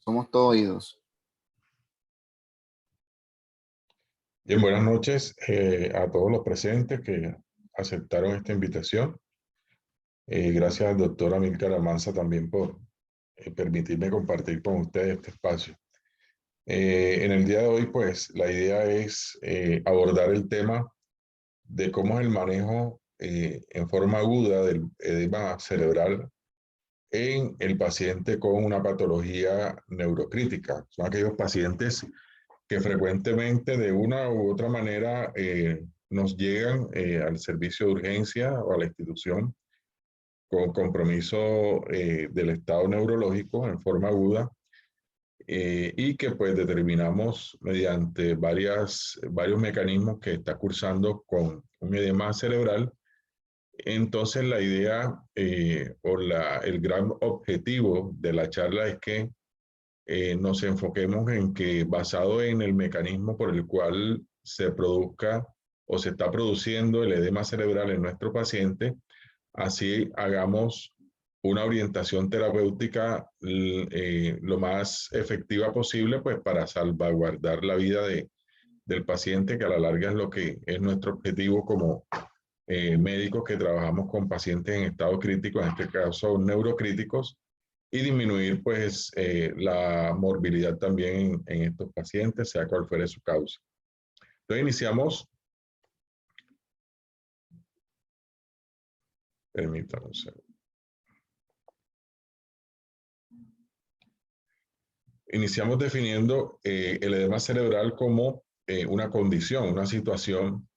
Somos todo oídos. Bien, buenas noches a todos los presentes que aceptaron esta invitación. Gracias al doctor Amílcar Almanza también por permitirme compartir con ustedes este espacio. En el día de hoy, pues, la idea es abordar el tema de cómo es el manejo en forma aguda del edema cerebral en el paciente con una patología neurocrítica. Son aquellos pacientes que frecuentemente de una u otra manera nos llegan al servicio de urgencia o a la institución con compromiso del estado neurológico en forma aguda y que pues determinamos mediante varios mecanismos que está cursando con un edema cerebral. Entonces la idea el gran objetivo de la charla es que nos enfoquemos en que basado en el mecanismo por el cual se produzca o se está produciendo el edema cerebral en nuestro paciente, así hagamos una orientación terapéutica lo más efectiva posible, pues para salvaguardar la vida del paciente, que a la larga es lo que es nuestro objetivo como médicos que trabajamos con pacientes en estado crítico, en este caso neurocríticos, y disminuir pues la morbilidad también en estos pacientes, sea cual fuere su causa. Entonces iniciamos, permítanme un segundo. Iniciamos definiendo el edema cerebral como una condición, una situación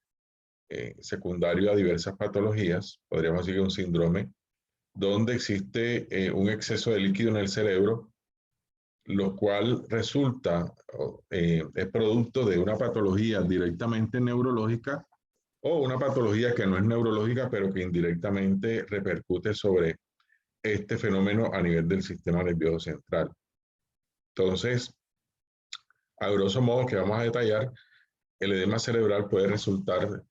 secundaria a diversas patologías, podríamos decir que un síndrome, donde existe un exceso de líquido en el cerebro, lo cual resulta, es producto de una patología directamente neurológica o una patología que no es neurológica, pero que indirectamente repercute sobre este fenómeno a nivel del sistema nervioso central. Entonces, a grosso modo que vamos a detallar, el edema cerebral puede resultar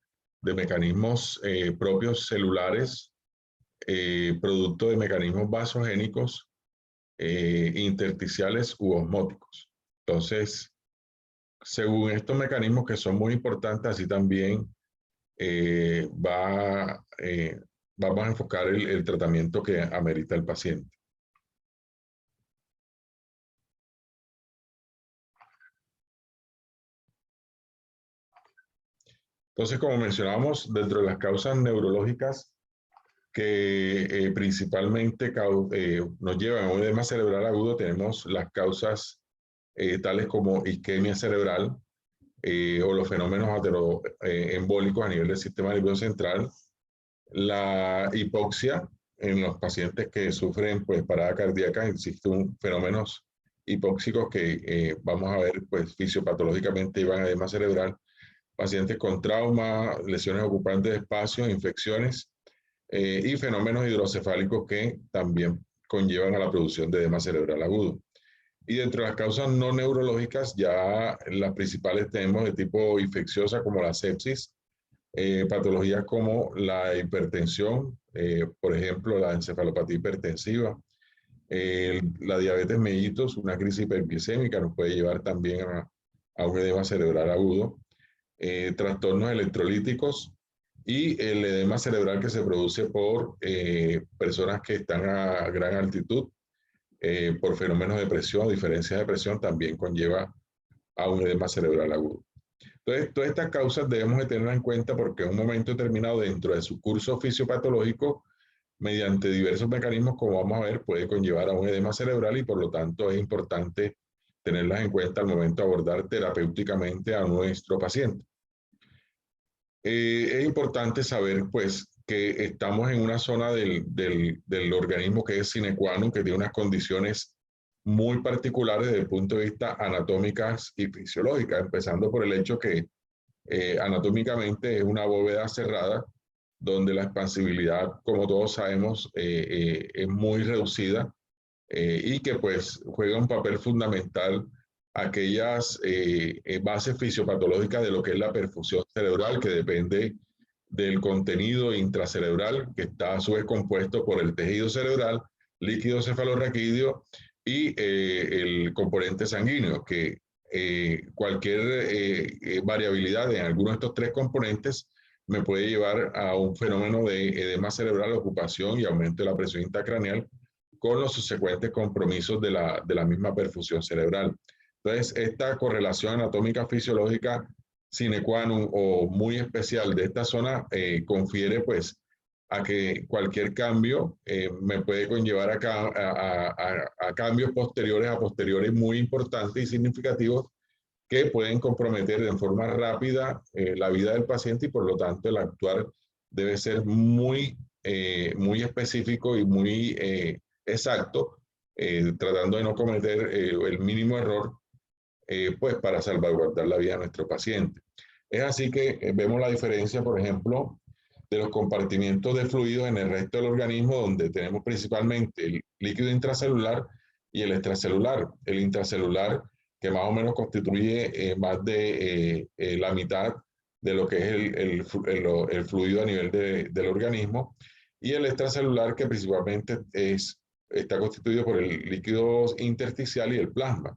de mecanismos propios celulares, producto de mecanismos vasogénicos, intersticiales u osmóticos. Entonces, según estos mecanismos que son muy importantes, así también vamos a enfocar el tratamiento que amerita el paciente. Entonces, como mencionamos, dentro de las causas neurológicas que principalmente nos llevan a un edema cerebral agudo, tenemos las causas tales como isquemia cerebral o los fenómenos ateroembólicos a nivel del sistema nervioso central, la hipoxia en los pacientes que sufren pues parada cardíaca, existen fenómenos hipóxicos que vamos a ver pues fisiopatológicamente llevan a edema cerebral, pacientes con trauma, lesiones ocupantes de espacio, infecciones y fenómenos hidrocefálicos que también conllevan a la producción de edema cerebral agudo. Y dentro de las causas no neurológicas, ya las principales tenemos de tipo infecciosa como la sepsis, patologías como la hipertensión, por ejemplo, la encefalopatía hipertensiva, la diabetes mellitus, una crisis hiperglicémica nos puede llevar también a un edema cerebral agudo, trastornos electrolíticos y el edema cerebral que se produce por personas que están a gran altitud, por fenómenos de presión, diferencias de presión, también conlleva a un edema cerebral agudo. Entonces, todas estas causas debemos de tenerlas en cuenta porque en un momento determinado dentro de su curso fisiopatológico, mediante diversos mecanismos, como vamos a ver, puede conllevar a un edema cerebral y por lo tanto es importante tenerlas en cuenta al momento de abordar terapéuticamente a nuestro paciente. Es importante saber, pues, que estamos en una zona del organismo que es sine qua non, que tiene unas condiciones muy particulares desde el punto de vista anatómicas y fisiológicas, empezando por el hecho que anatómicamente es una bóveda cerrada, donde la expansibilidad, como todos sabemos, es muy reducida y que pues juega un papel fundamental aquellas bases fisiopatológicas de lo que es la perfusión cerebral, que depende del contenido intracerebral, que está a su vez compuesto por el tejido cerebral, líquido cefalorraquídeo y el componente sanguíneo, que cualquier variabilidad en alguno de estos tres componentes me puede llevar a un fenómeno de edema cerebral, ocupación y aumento de la presión intracraneal, con los subsecuentes compromisos de la misma perfusión cerebral. Entonces, esta correlación anatómica fisiológica sine qua non o muy especial de esta zona confiere pues a que cualquier cambio me puede conllevar a cambios posteriores a posteriores muy importantes y significativos que pueden comprometer de forma rápida la vida del paciente y por lo tanto el actuar debe ser muy específico y muy exacto, tratando de no cometer el mínimo error pues para salvaguardar la vida de nuestro paciente. Es así que vemos la diferencia, por ejemplo, de los compartimientos de fluidos en el resto del organismo, donde tenemos principalmente el líquido intracelular y el extracelular. El intracelular, que más o menos constituye más de la mitad de lo que es el fluido a nivel del organismo, y el extracelular, que principalmente está constituido por el líquido intersticial y el plasma.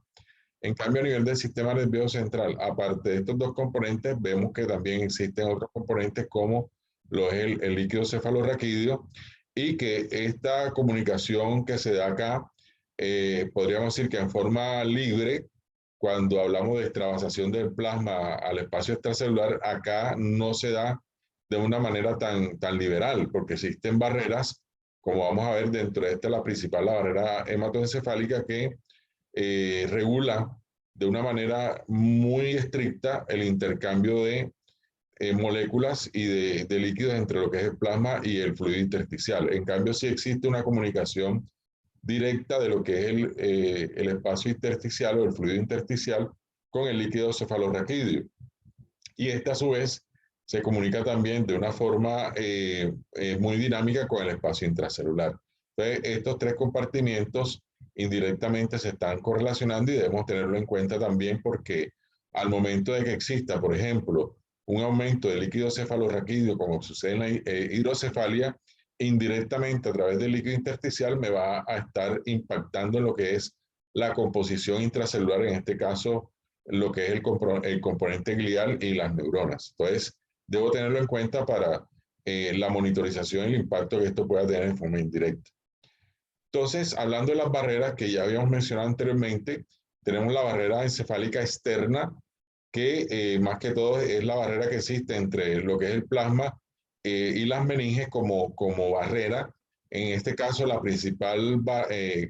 En cambio, a nivel del sistema nervioso central, aparte de estos dos componentes, vemos que también existen otros componentes como lo es el líquido cefalorraquídeo, y que esta comunicación que se da acá, podríamos decir que en forma libre, cuando hablamos de extravasación del plasma al espacio extracelular, acá no se da de una manera tan liberal, porque existen barreras, como vamos a ver dentro de esta, la principal, la barrera hematoencefálica, que regula de una manera muy estricta el intercambio de moléculas y de líquidos entre lo que es el plasma y el fluido intersticial. En cambio, sí existe una comunicación directa de lo que es el espacio intersticial o el fluido intersticial con el líquido cefalorraquídeo. Y esta a su vez se comunica también de una forma muy dinámica con el espacio intracelular. Entonces, estos tres compartimientos indirectamente se están correlacionando y debemos tenerlo en cuenta también, porque al momento de que exista, por ejemplo, un aumento del líquido cefalorraquídeo, como sucede en la hidrocefalia, indirectamente a través del líquido intersticial me va a estar impactando en lo que es la composición intracelular, en este caso lo que es el componente glial y las neuronas. Entonces, debo tenerlo en cuenta para la monitorización y el impacto que esto pueda tener en forma indirecta. Entonces, hablando de las barreras que ya habíamos mencionado anteriormente, tenemos la barrera encefálica externa, que más que todo es la barrera que existe entre lo que es el plasma y las meninges como barrera. En este caso, la principal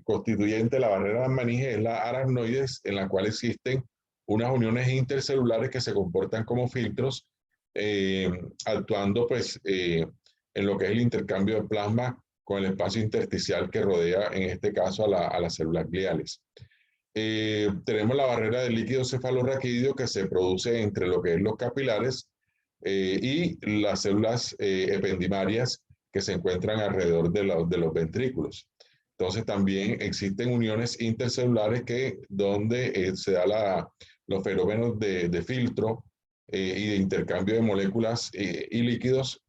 constituyente de la barrera de las meninges es la aracnoides, en la cual existen unas uniones intercelulares que se comportan como filtros, actuando pues en lo que es el intercambio de plasma con el espacio intersticial que rodea, en este caso, a las células gliales. Tenemos la barrera del líquido cefalorraquídeo, que se produce entre lo que es los capilares y las células ependimarias que se encuentran alrededor de los ventrículos. Entonces también existen uniones intercelulares donde se da los fenómenos de filtro y de intercambio de moléculas y líquidos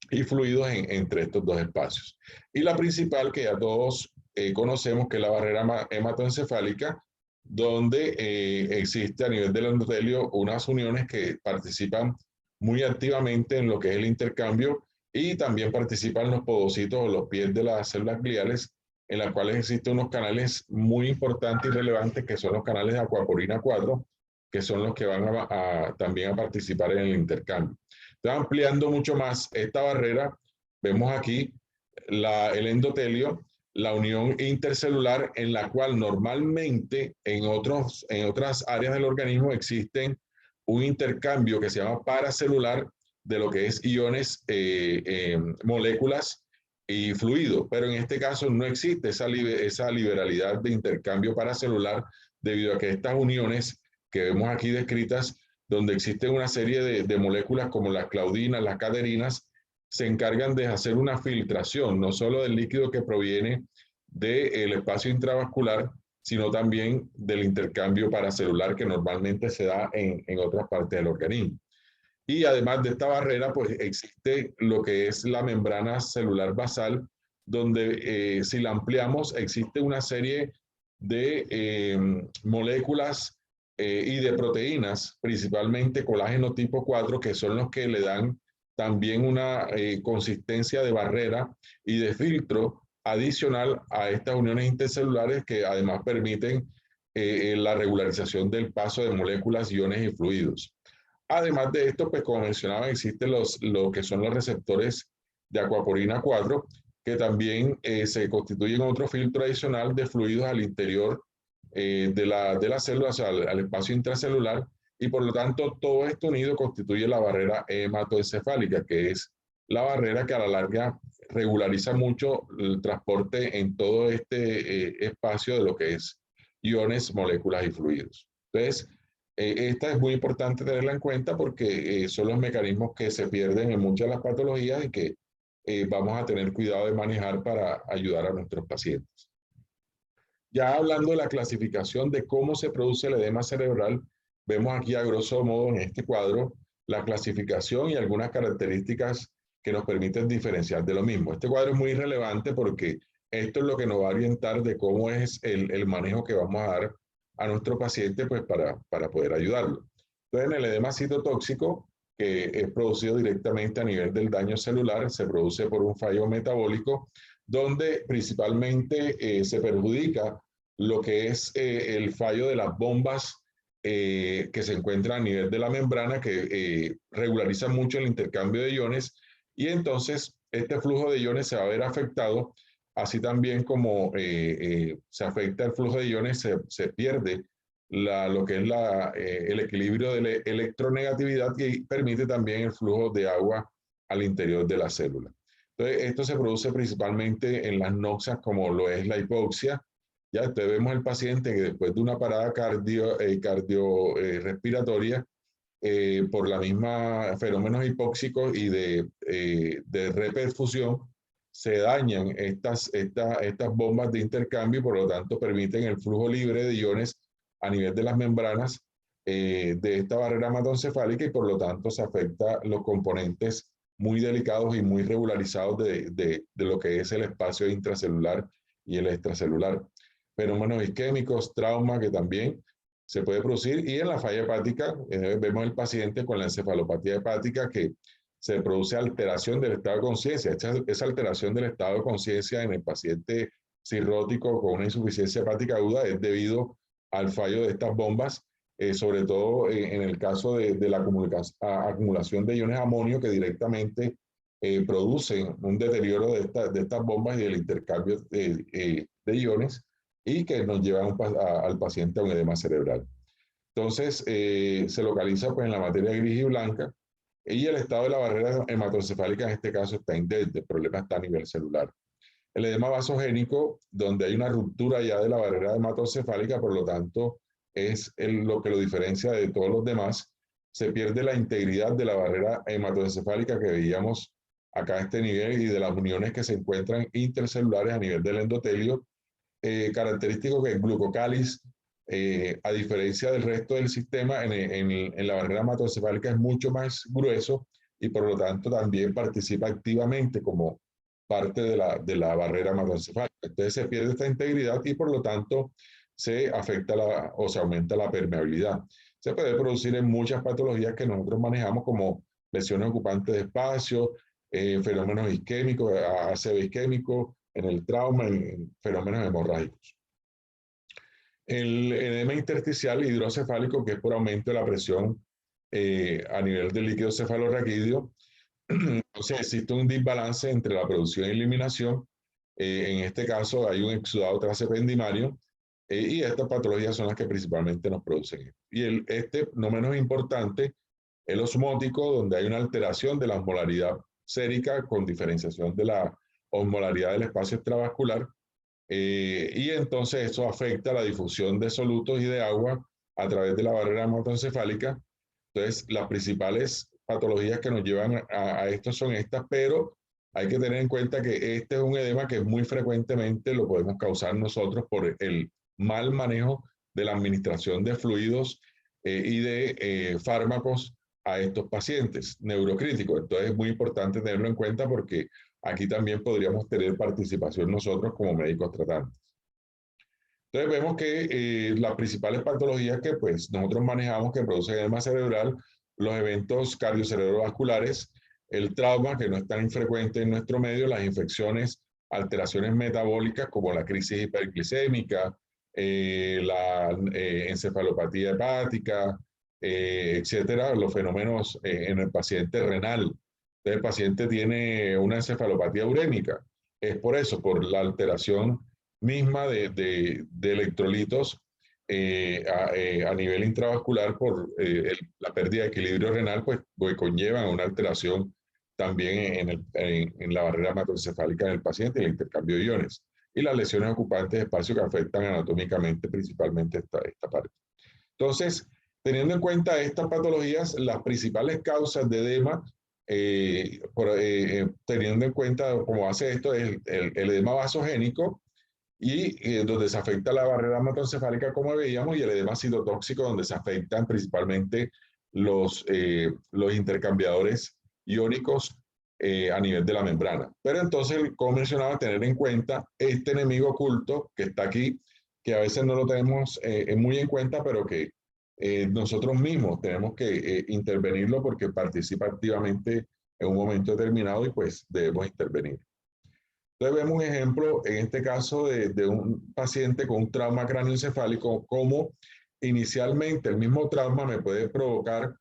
y fluidos entre estos dos espacios. Y la principal, que ya todos conocemos, que es la barrera hematoencefálica, donde existe a nivel del endotelio unas uniones que participan muy activamente en lo que es el intercambio, y también participan los podocitos o los pies de las células gliales, en las cuales existen unos canales muy importantes y relevantes, que son los canales de acuaporina 4, que son los que van también a participar en el intercambio. Entonces, ampliando mucho más esta barrera, vemos aquí el endotelio, la unión intercelular, en la cual normalmente en otras áreas del organismo existen un intercambio que se llama paracelular de lo que es iones, moléculas y fluido, pero en este caso no existe esa liberalidad de intercambio paracelular, debido a que estas uniones que vemos aquí descritas, donde existen una serie de moléculas como las claudinas, las caderinas, se encargan de hacer una filtración, no solo del líquido que proviene del espacio intravascular, sino también del intercambio paracelular que normalmente se da en otras partes del organismo. Y además de esta barrera, pues existe lo que es la membrana celular basal, donde si la ampliamos, existe una serie de moléculas y de proteínas, principalmente colágeno tipo 4, que son los que le dan también una consistencia de barrera y de filtro adicional a estas uniones intercelulares que además permiten la regularización del paso de moléculas, iones y fluidos. Además de esto, pues como mencionaba, existen lo que son los receptores de acuaporina 4, que también se constituyen otro filtro adicional de fluidos al interior de la célula, o sea, al espacio intracelular, y por lo tanto todo esto unido constituye la barrera hematoencefálica, que es la barrera que a la larga regulariza mucho el transporte en todo este espacio de lo que es iones, moléculas y fluidos. Entonces, esta es muy importante tenerla en cuenta porque son los mecanismos que se pierden en muchas de las patologías y que vamos a tener cuidado de manejar para ayudar a nuestros pacientes. Ya hablando de la clasificación de cómo se produce el edema cerebral, vemos aquí a grosso modo en este cuadro la clasificación y algunas características que nos permiten diferenciar de lo mismo. Este cuadro es muy relevante porque esto es lo que nos va a orientar de cómo es el manejo que vamos a dar a nuestro paciente pues para poder ayudarlo. Entonces, en el edema citotóxico, que es producido directamente a nivel del daño celular, se produce por un fallo metabólico, donde principalmente se perjudica lo que es el fallo de las bombas que se encuentran a nivel de la membrana, que regularizan mucho el intercambio de iones, y entonces este flujo de iones se va a ver afectado, así también como se afecta el flujo de iones, se pierde lo que es el equilibrio de la electronegatividad y permite también el flujo de agua al interior de la célula. Entonces, esto se produce principalmente en las noxas, como lo es la hipoxia. Ya entonces vemos el paciente que después de una parada cardiorrespiratoria, por la misma fenómenos hipóxicos y de reperfusión, se dañan estas bombas de intercambio y por lo tanto permiten el flujo libre de iones a nivel de las membranas de esta barrera hematoencefálica y por lo tanto se afecta los componentes muy delicados y muy regularizados de lo que es el espacio intracelular y el extracelular. Fenómenos isquémicos, trauma que también se puede producir, y en la falla hepática vemos el paciente con la encefalopatía hepática que se produce alteración del estado de conciencia. Esa alteración del estado de conciencia en el paciente cirrótico con una insuficiencia hepática aguda es debido al fallo de estas bombas, sobre todo en el caso de la acumulación de iones amonio que directamente producen un deterioro de estas bombas y del intercambio de iones y que nos llevan al paciente a un edema cerebral. Entonces, se localiza pues, en la materia gris y blanca y el estado de la barrera hematoencefálica en este caso está indente, el problema está a nivel celular. El edema vasogénico, donde hay una ruptura ya de la barrera hematoencefálica, por lo tanto, es lo que lo diferencia de todos los demás. Se pierde la integridad de la barrera hematoencefálica que veíamos acá a este nivel y de las uniones que se encuentran intercelulares a nivel del endotelio, característico que el glucocáliz, a diferencia del resto del sistema, en la barrera hematoencefálica es mucho más grueso y por lo tanto también participa activamente como parte de la barrera hematoencefálica. Entonces se pierde esta integridad y por lo tanto se afecta o se aumenta la permeabilidad. Se puede producir en muchas patologías que nosotros manejamos como lesiones ocupantes de espacio, fenómenos isquémicos, ACV isquémico, en el trauma, en fenómenos hemorrágicos. El edema intersticial hidrocefálico, que es por aumento de la presión a nivel del líquido cefalorraquídeo. Entonces existe un desbalance entre la producción y eliminación. En este caso hay un exudado trasependimario y estas patologías son las que principalmente nos producen. Y no menos importante, el osmótico, donde hay una alteración de la osmolaridad sérica con diferenciación de la osmolaridad del espacio extravascular, y entonces eso afecta la difusión de solutos y de agua a través de la barrera hematoencefálica. Entonces, las principales patologías que nos llevan a esto son estas, pero hay que tener en cuenta que este es un edema que muy frecuentemente lo podemos causar nosotros por el mal manejo de la administración de fluidos y de fármacos a estos pacientes neurocríticos. Entonces, es muy importante tenerlo en cuenta porque aquí también podríamos tener participación nosotros como médicos tratantes. Entonces vemos que las principales patologías que pues nosotros manejamos que producen edema cerebral, los eventos cardiocerebrovasculares, el trauma, que no es tan infrecuente en nuestro medio, las infecciones, alteraciones metabólicas como la crisis hiperglicémica, la encefalopatía hepática, etcétera, los fenómenos en el paciente renal. Entonces, el paciente tiene una encefalopatía urémica. Es por eso, por la alteración misma de electrolitos a nivel intravascular por la pérdida de equilibrio renal, pues conllevan una alteración también en la barrera hematoencefálica del paciente, el intercambio de iones y las lesiones ocupantes de espacio que afectan anatómicamente principalmente esta parte. Entonces, teniendo en cuenta estas patologías, las principales causas de edema, teniendo en cuenta cómo hace esto, es el edema vasogénico, y donde se afecta la barrera hematoencefálica, como veíamos, y el edema citotóxico, donde se afectan principalmente los intercambiadores iónicos a nivel de la membrana. Pero entonces, como mencionaba, tener en cuenta este enemigo oculto que está aquí, que a veces no lo tenemos muy en cuenta, pero que nosotros mismos tenemos que intervenirlo porque participa activamente en un momento determinado y pues debemos intervenir. Entonces vemos un ejemplo, en este caso, de un paciente con un trauma cráneoencefálico, como inicialmente el mismo trauma me puede provocar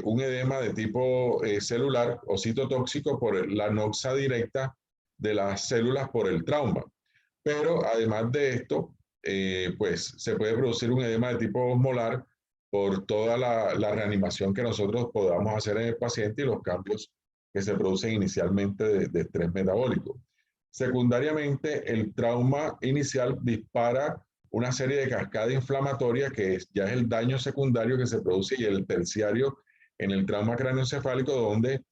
un edema de tipo celular o citotóxico por la noxa directa de las células por el trauma. Pero además de esto, pues se puede producir un edema de tipo osmolar por toda la reanimación que nosotros podamos hacer en el paciente y los cambios que se producen inicialmente de estrés metabólico. Secundariamente, el trauma inicial dispara una serie de cascadas inflamatorias que ya es el daño secundario que se produce y el terciario en el trauma cráneoencefálico, donde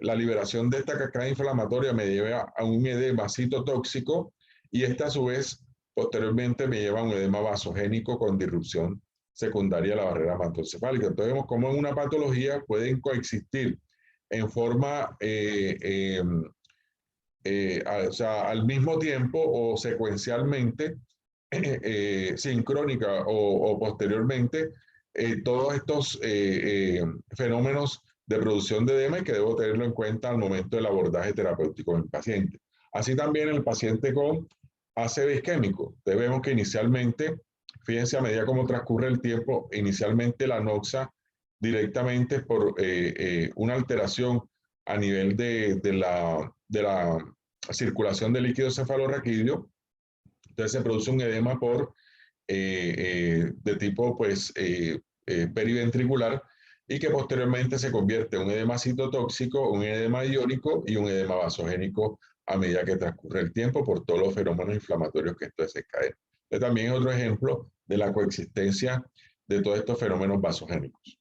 la liberación de esta cascada inflamatoria me lleva a un edema citotóxico y esta a su vez posteriormente me lleva a un edema vasogénico con disrupción secundaria de la barrera hematoencefálica. Entonces vemos cómo en una patología pueden coexistir en forma o sea, al mismo tiempo o secuencialmente, sincrónica o posteriormente, todos estos fenómenos de producción de edema y que debo tenerlo en cuenta al momento del abordaje terapéutico en el paciente. Así también el paciente con ACV isquémico. Vemos que inicialmente, fíjense a medida como transcurre el tiempo, inicialmente la noxa directamente por una alteración a nivel de la circulación de líquido cefalorraquídeo. Entonces se produce un edema de tipo pues, periventricular y que posteriormente se convierte en un edema citotóxico, un edema iónico y un edema vasogénico a medida que transcurre el tiempo por todos los fenómenos inflamatorios que esto desencadena. También es otro ejemplo de la coexistencia de todos estos fenómenos vasogénicos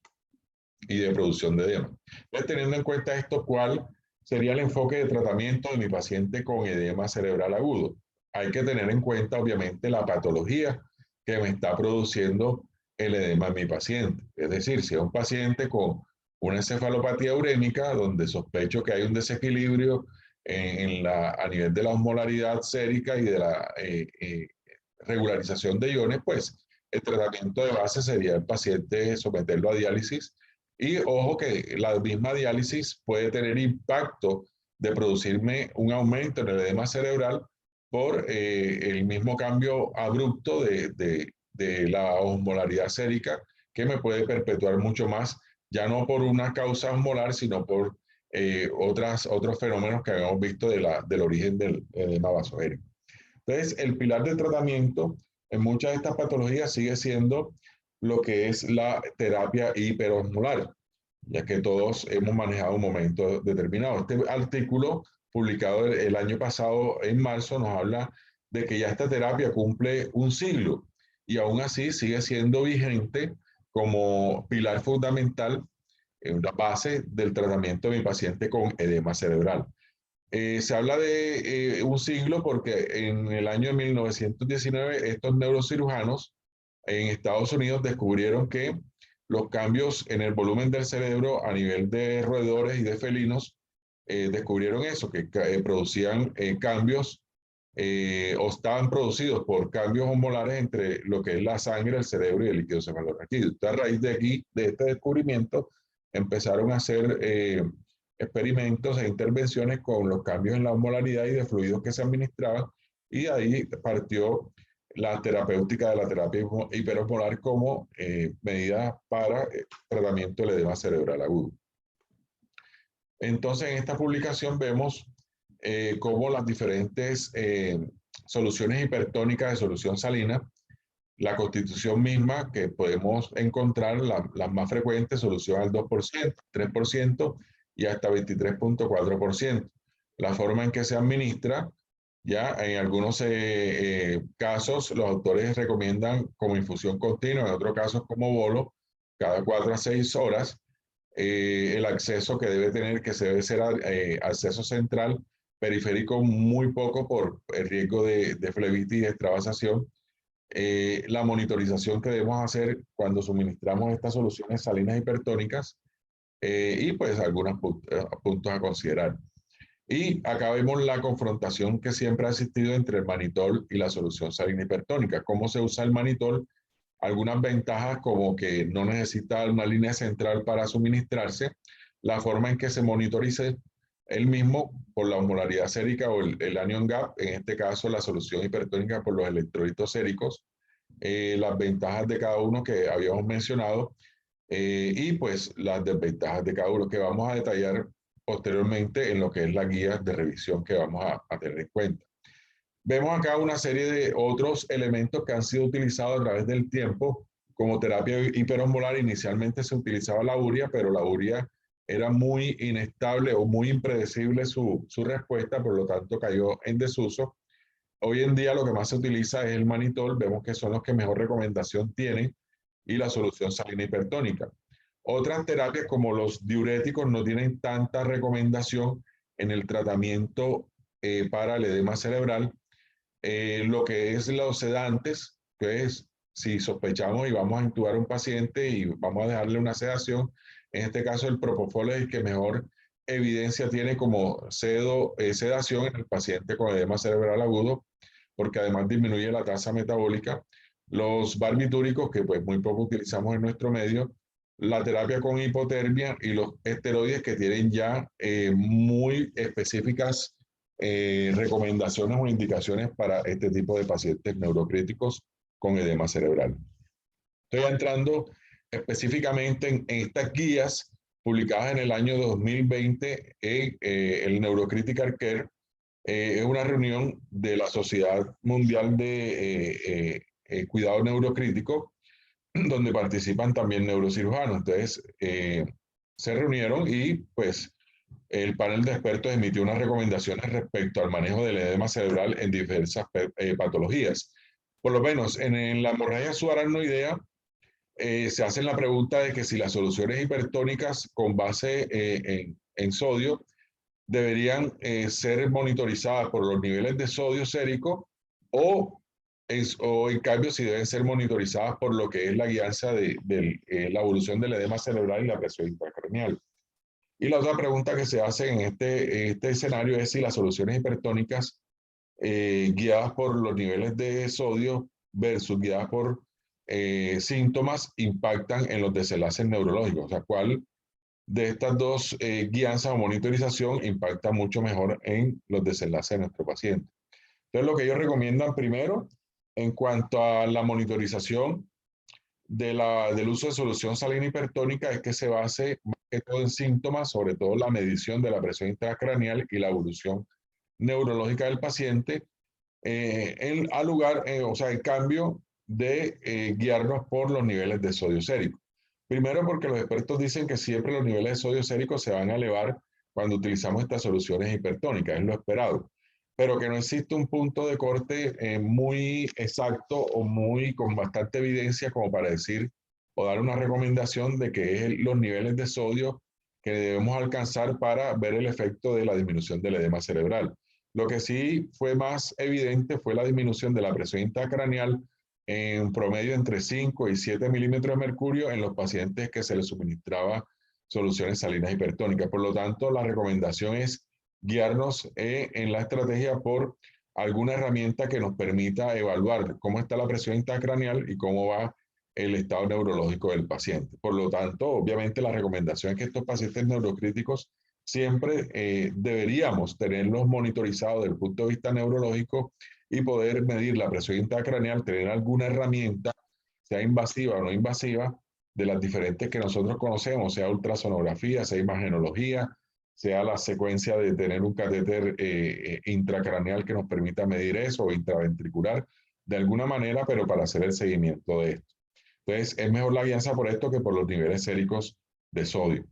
y de producción de edema. Entonces, teniendo en cuenta esto, ¿cuál sería el enfoque de tratamiento de mi paciente con edema cerebral agudo? Hay que tener en cuenta, obviamente, la patología que me está produciendo el edema en mi paciente. Es decir, si es un paciente con una encefalopatía urémica, donde sospecho que hay un desequilibrio a nivel de la osmolaridad sérica y de la regularización de iones, pues el tratamiento de base sería el paciente someterlo a diálisis. Y ojo que la misma diálisis puede tener impacto de producirme un aumento en el edema cerebral por el mismo cambio abrupto de la osmolaridad sérica que me puede perpetuar mucho más, ya no por una causa osmolar, sino por otros fenómenos que habíamos visto del origen del edema vasogénico. Entonces, el pilar del tratamiento en muchas de estas patologías sigue siendo lo que es la terapia hiperosmolar, ya que todos hemos manejado un momento determinado. Este artículo publicado el año pasado, en marzo, nos habla de que ya esta terapia cumple un siglo y aún así sigue siendo vigente como pilar fundamental en la base del tratamiento de mi paciente con edema cerebral. Se habla de un siglo porque en el año de 1919 estos neurocirujanos en Estados Unidos descubrieron que los cambios en el volumen del cerebro a nivel de roedores y de felinos descubrieron eso, que producían cambios o estaban producidos por cambios osmolares entre lo que es la sangre, el cerebro y el líquido cefalorraquídeo. Entonces, a raíz de aquí, de este descubrimiento, empezaron a hacer experimentos e intervenciones con los cambios en la osmolaridad y de fluidos que se administraban, y ahí partió la terapéutica de la terapia hiperosmolar como medida para tratamiento del edema cerebral agudo. Entonces, en esta publicación vemos cómo las diferentes soluciones hipertónicas de solución salina, la constitución misma que podemos encontrar, las más frecuentes, solución al 2%, 3% y hasta 23.4%. La forma en que se administra, ya en algunos casos los autores recomiendan como infusión continua, en otros casos como bolo, cada 4 a 6 horas. El acceso que debe tener, que se debe ser acceso central, periférico muy poco por el riesgo de flebitis y extravasación. La monitorización que debemos hacer cuando suministramos estas soluciones salinas hipertónicas y pues algunos puntos a considerar. Y acá vemos la confrontación que siempre ha existido entre el manitol y la solución salina hipertónica. ¿Cómo se usa el manitol? Algunas ventajas como que no necesita una línea central para suministrarse, la forma en que se monitorice el mismo por la osmolaridad sérica o el anion gap, en este caso la solución hipertónica por los electrolitos séricos, las ventajas de cada uno que habíamos mencionado y pues las desventajas de cada uno que vamos a detallar posteriormente en lo que es la guía de revisión que vamos a tener en cuenta. Vemos acá una serie de otros elementos que han sido utilizados a través del tiempo como terapia hiperosmolar. Inicialmente se utilizaba la urea, pero la urea era muy inestable o muy impredecible su respuesta, por lo tanto cayó en desuso. Hoy en día lo que más se utiliza es el manitol, vemos que son los que mejor recomendación tienen, y la solución salina hipertónica. Otras terapias como los diuréticos no tienen tanta recomendación en el tratamiento para el edema cerebral. Lo que es los sedantes, que es si sospechamos y vamos a intubar a un paciente y vamos a dejarle una sedación, en este caso el propofol es el que mejor evidencia tiene como sedación en el paciente con edema cerebral agudo, porque además disminuye la tasa metabólica. Los barbitúricos, que pues muy poco utilizamos en nuestro medio, la terapia con hipotermia y los esteroides que tienen ya muy específicas recomendaciones o indicaciones para este tipo de pacientes neurocríticos con edema cerebral. Estoy entrando específicamente en estas guías publicadas en el año 2020 en el Neurocritical Care. Es una reunión de la Sociedad Mundial de Cuidado Neurocrítico, donde participan también neurocirujanos. Entonces, se reunieron y pues el panel de expertos emitió unas recomendaciones respecto al manejo del edema cerebral en diversas patologías. Por lo menos en la hemorragia subaracnoidea se hace la pregunta de que si las soluciones hipertónicas con base en sodio deberían ser monitorizadas por los niveles de sodio sérico o en cambio si deben ser monitorizadas por lo que es la guianza de la evolución del edema cerebral y la presión intracraneal. Y la otra pregunta que se hace en este escenario es si las soluciones hipertónicas guiadas por los niveles de sodio versus guiadas por síntomas impactan en los desenlaces neurológicos. O sea, cuál de estas dos guianzas o monitorización impacta mucho mejor en los desenlaces de nuestro paciente. Entonces, lo que ellos recomiendan primero, en cuanto a la monitorización del uso de solución salina hipertónica, es que se base más que todo en síntomas, sobre todo la medición de la presión intracraneal y la evolución neurológica del paciente, al lugar, o sea, el cambio de guiarnos por los niveles de sodio sérico. Primero porque los expertos dicen que siempre los niveles de sodio sérico se van a elevar cuando utilizamos estas soluciones hipertónicas, es lo esperado, pero que no existe un punto de corte muy exacto o muy con bastante evidencia como para decir o dar una recomendación de que es los niveles de sodio que debemos alcanzar para ver el efecto de la disminución del edema cerebral. Lo que sí fue más evidente fue la disminución de la presión intracraneal en promedio entre 5 y 7 milímetros de mercurio en los pacientes que se les suministraba soluciones salinas hipertónicas. Por lo tanto, la recomendación es guiarnos en la estrategia por alguna herramienta que nos permita evaluar cómo está la presión intracraneal y cómo va el estado neurológico del paciente. Por lo tanto, obviamente la recomendación es que estos pacientes neurocríticos siempre deberíamos tenerlos monitorizados desde el punto de vista neurológico y poder medir la presión intracraneal, tener alguna herramienta, sea invasiva o no invasiva, de las diferentes que nosotros conocemos, sea ultrasonografía, sea imagenología, sea la secuencia de tener un catéter intracraneal que nos permita medir eso, o intraventricular, de alguna manera, pero para hacer el seguimiento de esto. Entonces, es mejor la guianza por esto que por los niveles séricos de sodio.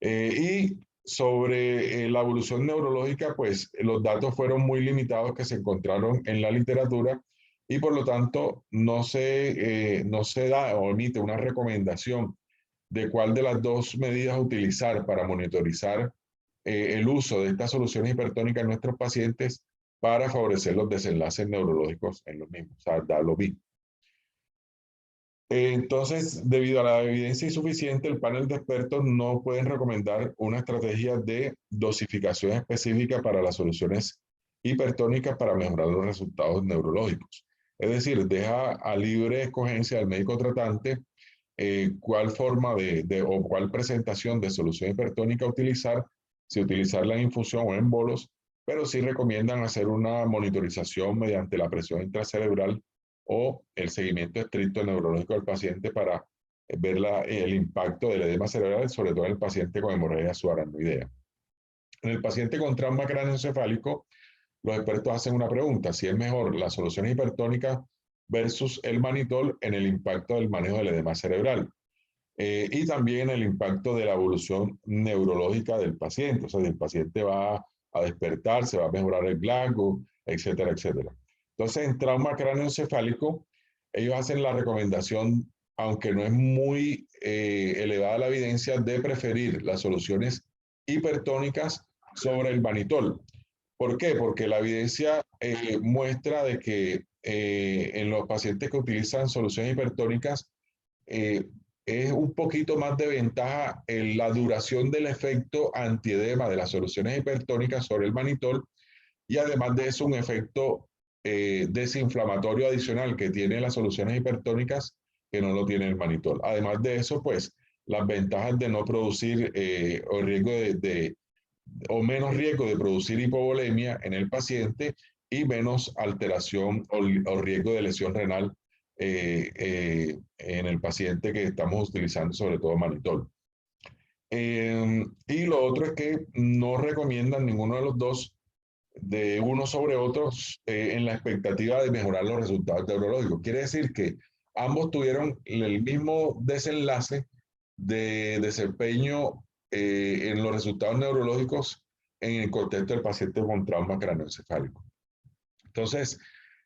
Y sobre la evolución neurológica, pues los datos fueron muy limitados que se encontraron en la literatura y por lo tanto no se da o emite una recomendación de cuál de las dos medidas utilizar para monitorizar el uso de estas soluciones hipertónicas en nuestros pacientes para favorecer los desenlaces neurológicos en los mismos, o sea, da lo mismo. Entonces, debido a la evidencia insuficiente, el panel de expertos no pueden recomendar una estrategia de dosificación específica para las soluciones hipertónicas para mejorar los resultados neurológicos. Es decir, deja a libre escogencia al médico tratante cuál forma o cuál presentación de solución hipertónica utilizar, si utilizarla en infusión o en bolos, pero sí recomiendan hacer una monitorización mediante la presión intracerebral o el seguimiento estricto neurológico del paciente para ver el impacto del edema cerebral, sobre todo en el paciente con hemorragia subaracnoidea. En el paciente con trauma cráneoencefálico, los expertos hacen una pregunta: si es mejor la solución hipertónica versus el manitol en el impacto del manejo del edema cerebral. Y también el impacto de la evolución neurológica del paciente, o sea, si el paciente va a despertar, se va a mejorar el Glasgow, etcétera, etcétera. Entonces, en trauma cráneoencefálico, ellos hacen la recomendación, aunque no es muy elevada la evidencia, de preferir las soluciones hipertónicas sobre el manitol. ¿Por qué? Porque la evidencia muestra de que en los pacientes que utilizan soluciones hipertónicas, es un poquito más de ventaja en la duración del efecto antiedema de las soluciones hipertónicas sobre el manitol y además de eso un efecto desinflamatorio adicional que tiene las soluciones hipertónicas que no lo tiene el manitol. Además de eso, pues las ventajas de no producir o riesgo o menos riesgo de producir hipovolemia en el paciente y menos alteración o riesgo de lesión renal en el paciente que estamos utilizando, sobre todo manitol. Y lo otro es que no recomiendan ninguno de los dos de uno sobre otros en la expectativa de mejorar los resultados neurológicos. Quiere decir que ambos tuvieron el mismo desenlace de desempeño en los resultados neurológicos en el contexto del paciente con trauma craneoencefálico. Entonces,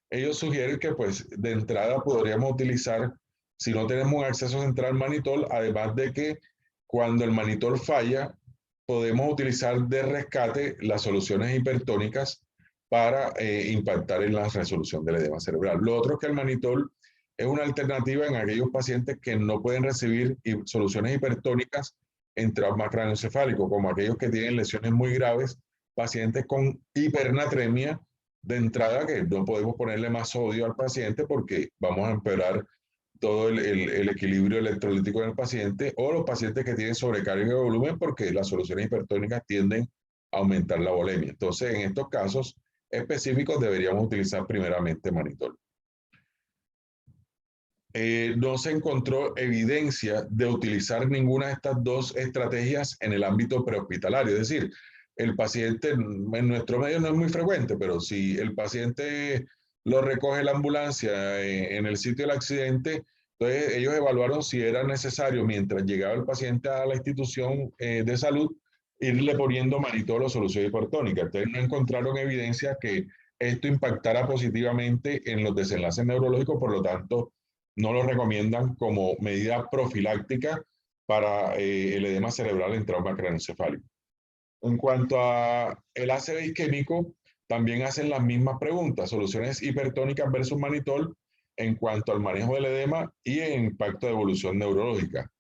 ellos sugieren que pues de entrada podríamos utilizar, si no tenemos un acceso central manitol, además de que cuando el manitol falla, podemos utilizar de rescate las soluciones hipertónicas para impactar en la resolución del edema cerebral. Lo otro es que el manitol es una alternativa en aquellos pacientes que no pueden recibir soluciones hipertónicas en trauma craneoencefálico, como aquellos que tienen lesiones muy graves, pacientes con hipernatremia, de entrada que no podemos ponerle más sodio al paciente porque vamos a empeorar todo el equilibrio electrolítico en el paciente, o los pacientes que tienen sobrecarga de volumen porque las soluciones hipertónicas tienden a aumentar la volemia. Entonces, en estos casos específicos deberíamos utilizar primeramente manitol. No se encontró evidencia de utilizar ninguna de estas dos estrategias en el ámbito prehospitalario. Es decir, el paciente en nuestro medio no es muy frecuente, pero si el paciente lo recoge la ambulancia en el sitio del accidente, entonces ellos evaluaron si era necesario, mientras llegaba el paciente a la institución de salud, irle poniendo manitol o solución hipertónica. Entonces no encontraron evidencia que esto impactara positivamente en los desenlaces neurológicos, por lo tanto, no lo recomiendan como medida profiláctica para el edema cerebral en trauma craneoencefálico. En cuanto a el ACV isquémico, también hacen las mismas preguntas: soluciones hipertónicas versus manitol en cuanto al manejo del edema y el impacto de evolución neurológica.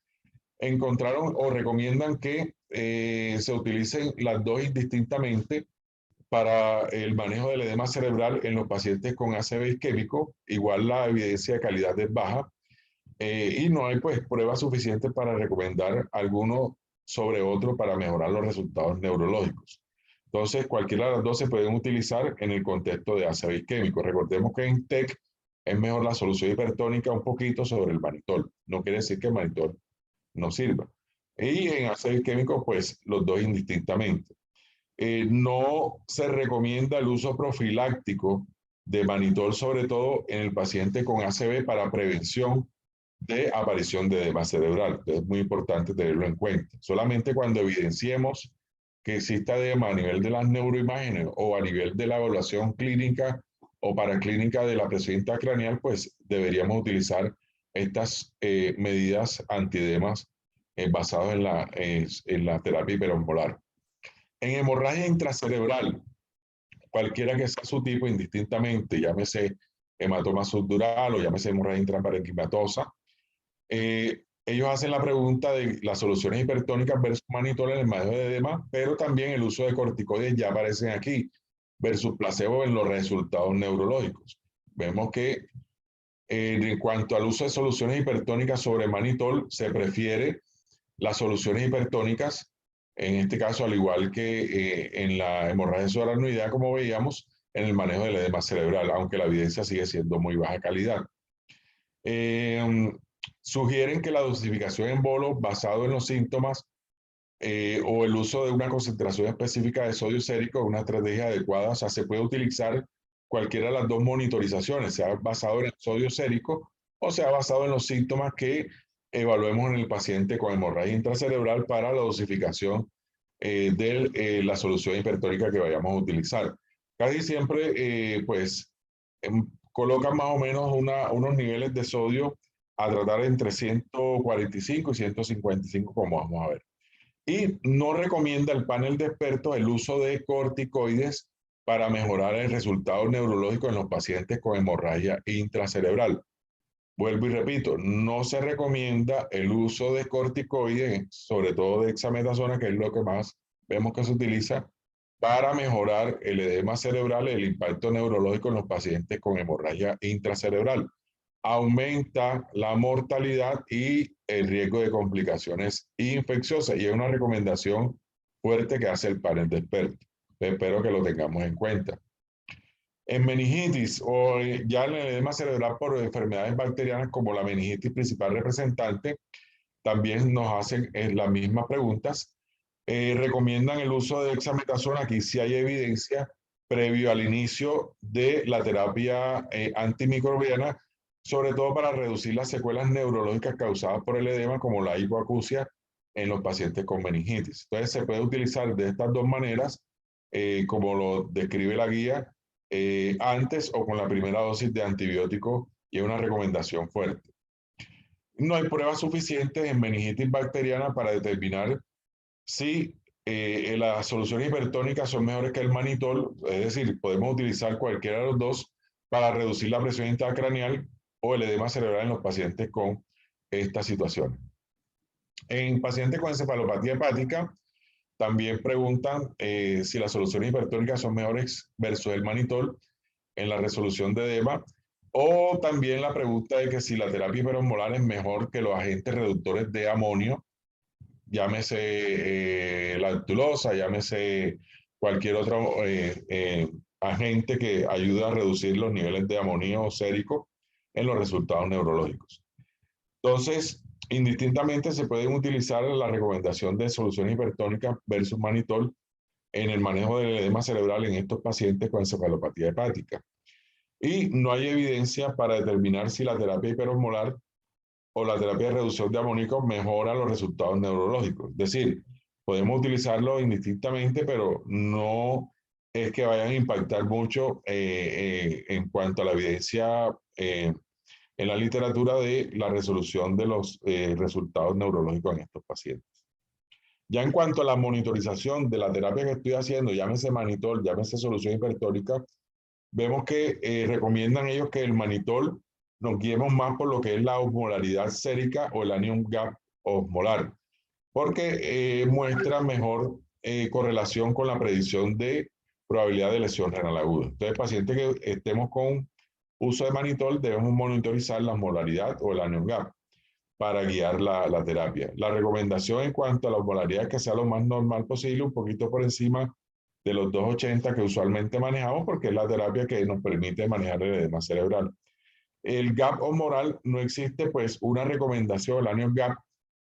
Encontraron o recomiendan que se utilicen las dos indistintamente para el manejo del edema cerebral en los pacientes con ACV isquémico, igual la evidencia de calidad es baja, y no hay pues pruebas suficientes para recomendar alguno sobre otro para mejorar los resultados neurológicos. Entonces, cualquiera de las dos se pueden utilizar en el contexto de ACV isquémico. Recordemos que en TEC es mejor la solución hipertónica un poquito sobre el manitol. No quiere decir que el manitol no sirva. Y en ACV isquémico, pues los dos indistintamente. No se recomienda el uso profiláctico de manitol, sobre todo en el paciente con ACV para prevención de aparición de edema cerebral. Es muy importante tenerlo en cuenta. Solamente cuando evidenciemos que exista edema a nivel de las neuroimágenes o a nivel de la evaluación clínica o paraclínica de la presión intracraneal, pues deberíamos utilizar estas medidas antiedemas basadas en la terapia hiperosmolar. En hemorragia intracerebral, cualquiera que sea su tipo, indistintamente, llámese hematoma subdural o llámese hemorragia intraparenquimatosa, ellos hacen la pregunta de las soluciones hipertónicas versus manitol en el manejo de edema, pero también el uso de corticoides ya aparecen aquí, versus placebo en los resultados neurológicos. Vemos que en cuanto al uso de soluciones hipertónicas sobre manitol, se prefiere las soluciones hipertónicas, en este caso, al igual que en la hemorragia subaracnoidea, como veíamos, en el manejo del edema cerebral, aunque la evidencia sigue siendo muy baja calidad. Sugieren que la dosificación en bolo basado en los síntomas o el uso de una concentración específica de sodio sérico es una estrategia adecuada. O sea, se puede utilizar cualquiera de las dos monitorizaciones, sea basado en el sodio sérico o sea basado en los síntomas que evaluemos en el paciente con hemorragia intracerebral para la dosificación de la solución hipertónica que vayamos a utilizar. Casi siempre, pues, colocan más o menos unos niveles de sodio a tratar entre 145 y 155, como vamos a ver. Y no recomienda el panel de expertos el uso de corticoides para mejorar el resultado neurológico en los pacientes con hemorragia intracerebral. Vuelvo y repito, no se recomienda el uso de corticoides, sobre todo de dexametasona, que es lo que más vemos que se utiliza para mejorar el edema cerebral y el impacto neurológico en los pacientes con hemorragia intracerebral. Aumenta la mortalidad y el riesgo de complicaciones infecciosas, y es una recomendación fuerte que hace el panel de expertos. Espero que lo tengamos en cuenta. En meningitis o ya en el edema cerebral por enfermedades bacterianas como la meningitis principal representante, también nos hacen las mismas preguntas. Recomiendan el uso de dexametasona. Aquí sí hay evidencia previo al inicio de la terapia antimicrobiana, sobre todo para reducir las secuelas neurológicas causadas por el edema, como la hipoacusia en los pacientes con meningitis. Entonces se puede utilizar de estas dos maneras, como lo describe la guía, antes o con la primera dosis de antibiótico, y es una recomendación fuerte. No hay pruebas suficientes en meningitis bacteriana para determinar si las soluciones hipertónicas son mejores que el manitol, es decir, podemos utilizar cualquiera de los dos para reducir la presión intracraneal o el edema cerebral en los pacientes con esta situación. En pacientes con encefalopatía hepática, también preguntan si las soluciones hipertónicas son mejores versus el manitol en la resolución de edema, o también la pregunta de que si la terapia hiperosmolar es mejor que los agentes reductores de amonio, llámese lactulosa, llámese cualquier otro agente que ayuda a reducir los niveles de amonio sérico en los resultados neurológicos. Entonces, indistintamente se pueden utilizar la recomendación de soluciones hipertónicas versus manitol en el manejo del edema cerebral en estos pacientes con encefalopatía hepática. Y no hay evidencia para determinar si la terapia hiperosmolar o la terapia de reducción de amoníaco mejora los resultados neurológicos. Es decir, podemos utilizarlo indistintamente, pero no es que vayan a impactar mucho en cuanto a la evidencia en la literatura de la resolución de los resultados neurológicos en estos pacientes. Ya en cuanto a la monitorización de la terapia que estoy haciendo, llámese manitol, llámese solución hipertónica, vemos que recomiendan ellos que el manitol nos guiemos más por lo que es la osmolaridad sérica o el anion gap osmolar, porque muestra mejor correlación con la predicción de probabilidad de lesión renal aguda. Entonces, pacientes que estemos con uso de mannitol, debemos monitorizar la osmolaridad o el anion gap para guiar la terapia. La recomendación en cuanto a la osmolaridad es que sea lo más normal posible, un poquito por encima de los 280 que usualmente manejamos, porque es la terapia que nos permite manejar el edema cerebral. El gap osmolar no existe, pues, una recomendación, el anion gap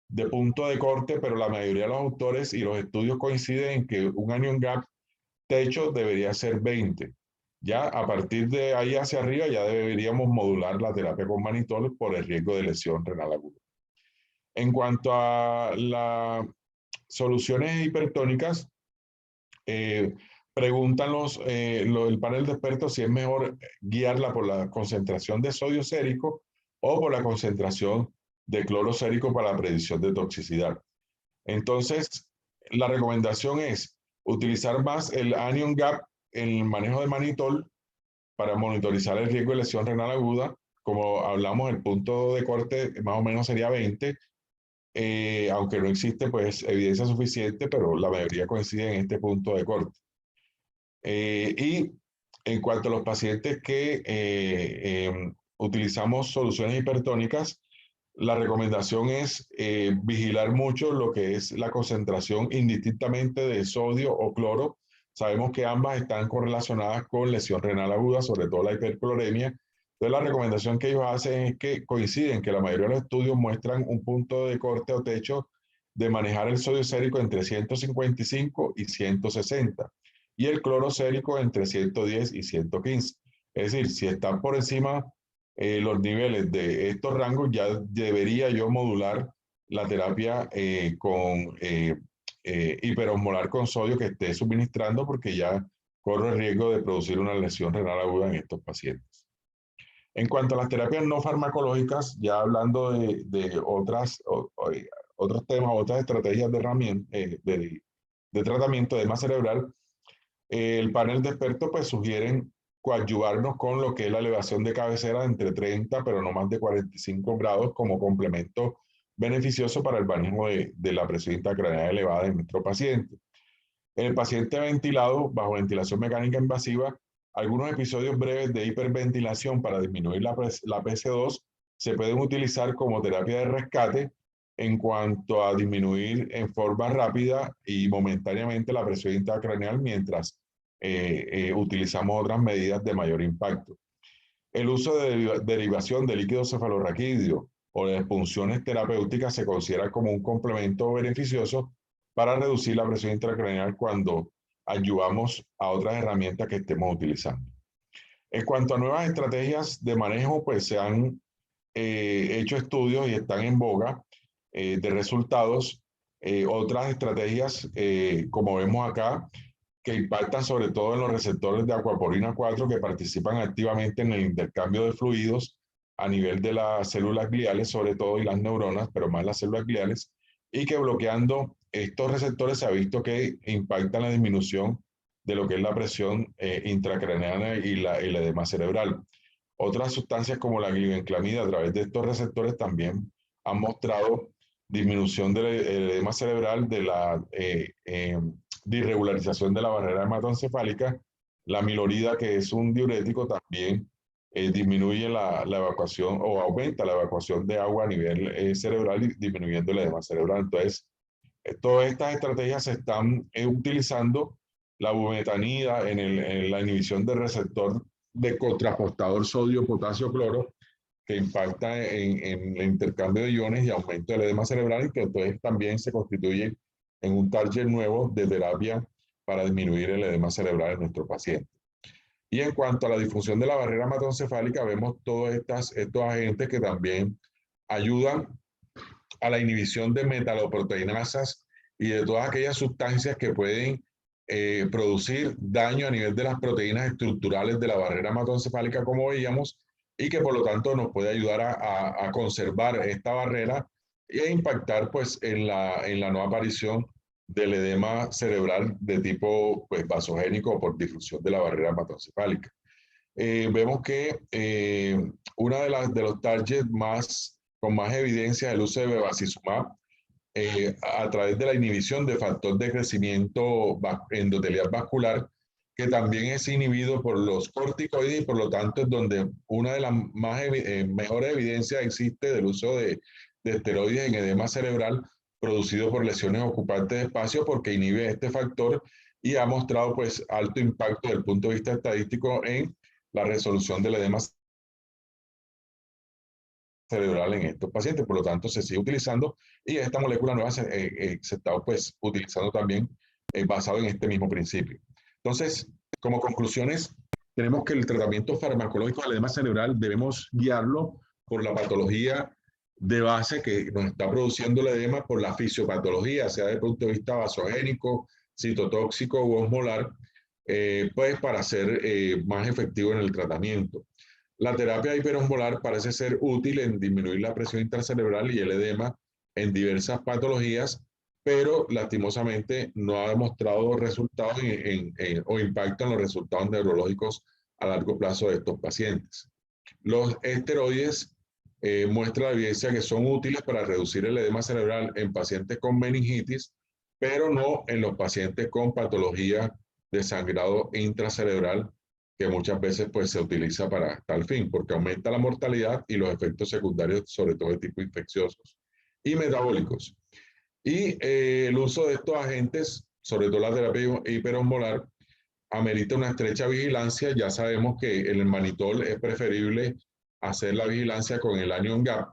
de punto de corte, pero la mayoría de los autores y los estudios coinciden en que un anion gap techo debería ser 20. Ya a partir de ahí hacia arriba ya deberíamos modular la terapia con mannitol por el riesgo de lesión renal aguda. En cuanto a las soluciones hipertónicas, preguntan el panel de expertos si es mejor guiarla por la concentración de sodio sérico o por la concentración de cloro sérico para la predicción de toxicidad. Entonces, la recomendación es utilizar más el anion gap en el manejo de mannitol para monitorizar el riesgo de lesión renal aguda. Como hablamos, el punto de corte más o menos sería 20, aunque no existe pues evidencia suficiente, pero la mayoría coincide en este punto de corte. Y en cuanto a los pacientes que utilizamos soluciones hipertónicas, la recomendación es vigilar mucho lo que es la concentración indistintamente de sodio o cloro. Sabemos que ambas están correlacionadas con lesión renal aguda, sobre todo la hipercloremia. Entonces, la recomendación que ellos hacen es que coinciden que la mayoría de los estudios muestran un punto de corte o techo de manejar el sodio sérico entre 155 y 160 y el cloro sérico entre 110 y 115. Es decir, si están por encima los niveles de estos rangos, ya debería yo modular la terapia con hiperosmolar con sodio que esté suministrando, porque ya corro el riesgo de producir una lesión renal aguda en estos pacientes. En cuanto a las terapias no farmacológicas, ya hablando de otros temas, otras estrategias de tratamiento de edema cerebral, el panel de expertos pues sugieren coadyuvarnos con lo que es la elevación de cabecera entre 30 pero no más de 45 grados como complemento beneficioso para el manejo de la presión intracraneal elevada en nuestro paciente. En el paciente ventilado bajo ventilación mecánica invasiva, algunos episodios breves de hiperventilación para disminuir la PC2 se pueden utilizar como terapia de rescate en cuanto a disminuir en forma rápida y momentáneamente la presión intracraneal mientras utilizamos otras medidas de mayor impacto. El uso de derivación de líquido cefalorraquídeo o de punciones terapéuticas se considera como un complemento beneficioso para reducir la presión intracraneal cuando ayudamos a otras herramientas que estemos utilizando. En cuanto a nuevas estrategias de manejo, pues se han hecho estudios y están en boga de resultados. Otras estrategias, como vemos acá, que impactan sobre todo en los receptores de acuaporina 4 que participan activamente en el intercambio de fluidos a nivel de las células gliales, sobre todo, y las neuronas, pero más las células gliales, y que bloqueando estos receptores se ha visto que impactan la disminución de lo que es la presión intracraneana el edema cerebral. Otras sustancias como la glibenclamida a través de estos receptores también han mostrado disminución del edema cerebral, de la irregularización de la barrera hematoencefálica. La milorida, que es un diurético, también disminuye la evacuación o aumenta la evacuación de agua a nivel cerebral, disminuyendo el edema cerebral. Entonces, todas estas estrategias se están utilizando. La bumetanida en la inhibición del receptor de contrapostador sodio-potasio-cloro, que impacta en el intercambio de iones y aumento del edema cerebral, y que entonces también se constituye en un target nuevo de terapia para disminuir el edema cerebral en nuestro paciente. Y en cuanto a la disfunción de la barrera hematoencefálica, vemos todos estos agentes que también ayudan a la inhibición de metaloproteinasas y de todas aquellas sustancias que pueden producir daño a nivel de las proteínas estructurales de la barrera hematoencefálica, como veíamos, y que por lo tanto nos puede ayudar a conservar esta barrera e impactar pues en la no aparición del edema cerebral de tipo pues, vasogénico o por difusión de la barrera hematoencefálica. Vemos que una de los targets con más evidencia del uso de bevacizumab a través de la inhibición de factor de crecimiento endotelial vascular, que también es inhibido por los corticoides y por lo tanto es donde una de las mejores evidencias existe del uso de esteroides en edema cerebral producido por lesiones ocupantes de espacio, porque inhibe este factor y ha mostrado pues alto impacto desde el punto de vista estadístico en la resolución del edema cerebral en estos pacientes. Por lo tanto, se sigue utilizando y esta molécula nueva se está pues utilizando también basado en este mismo principio. Entonces, como conclusiones, tenemos que el tratamiento farmacológico del edema cerebral debemos guiarlo por la patología de base que nos está produciendo el edema, por la fisiopatología, sea desde el punto de vista vasogénico, citotóxico u osmolar, pues para ser más efectivo en el tratamiento. La terapia hiperosmolar parece ser útil en disminuir la presión intracerebral y el edema en diversas patologías, pero lastimosamente no ha demostrado resultados o impacto en los resultados neurológicos a largo plazo de estos pacientes. Los esteroides muestran la evidencia que son útiles para reducir el edema cerebral en pacientes con meningitis, pero no en los pacientes con patología de sangrado intracerebral, que muchas veces pues, se utiliza para tal fin, porque aumenta la mortalidad y los efectos secundarios, sobre todo de tipo infecciosos y metabólicos. Y el uso de estos agentes, sobre todo la terapia hiperosmolar, amerita una estrecha vigilancia. Ya sabemos que en el manitol es preferible hacer la vigilancia con el anion gap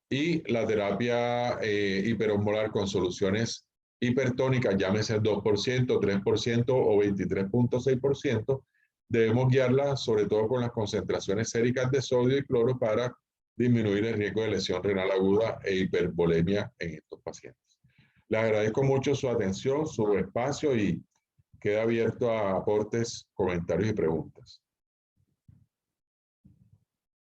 y la terapia hiperosmolar con soluciones hipertónicas, llámese 2%, 3% o 23.6%, debemos guiarla sobre todo con las concentraciones séricas de sodio y cloro para disminuir el riesgo de lesión renal aguda e hipervolemia en estos pacientes. Les agradezco mucho su atención, su espacio y queda abierto a aportes, comentarios y preguntas.